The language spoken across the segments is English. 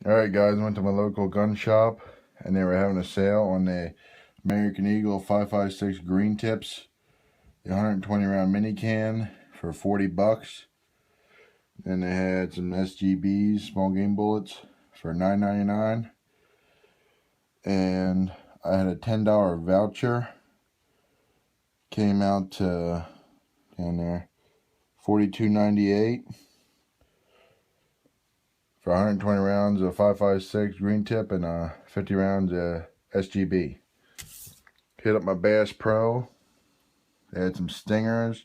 Alright guys, went to my local gun shop and they were having a sale on the American Eagle 5.56 green tips, the 120 round mini can for 40 bucks. And they had some SGBs, small game bullets, for $9.99. And I had a $10 voucher. Came out to down there $42.98 for 120 rounds of 5.56 green tip and 50 rounds of SGB. Hit up my Bass Pro. They had some stingers,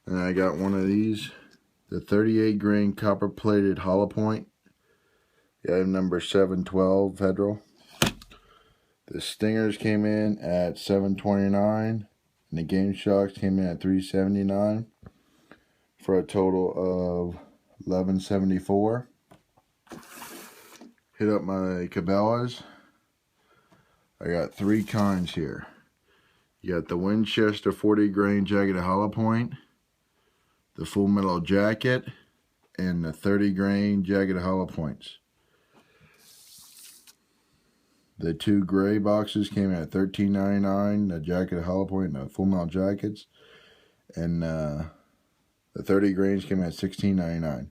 and I got one of these, the 38 grain copper plated hollow point. Item number 712 Federal. The stingers came in at $7.29, and the Game Shocks came in at $3.79 for a total of $11.74. Hit up my Cabela's. I got three kinds here. You got the Winchester 40 grain jagged hollow point, the Full Metal jacket, and the 30 grain jagged hollow points. The two gray boxes came in at $13.99, the jacket hollow point and the Full Metal jackets, and the 30 grains came in at $16.99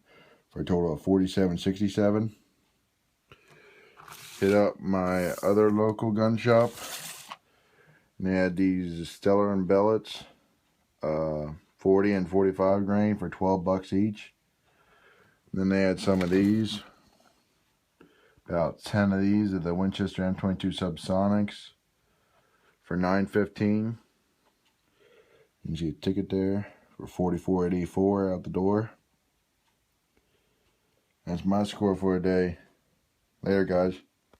for a total of $47.67. Hit up my other local gun shop. And they had these Stellar and Bellets, 40 and 45 grain for 12 bucks each. And then they had some of these, about 10 of these of the Winchester M22 Subsonics for $9.15. You can see a ticket there for $44.84 out the door. That's my score for a day. Later, guys.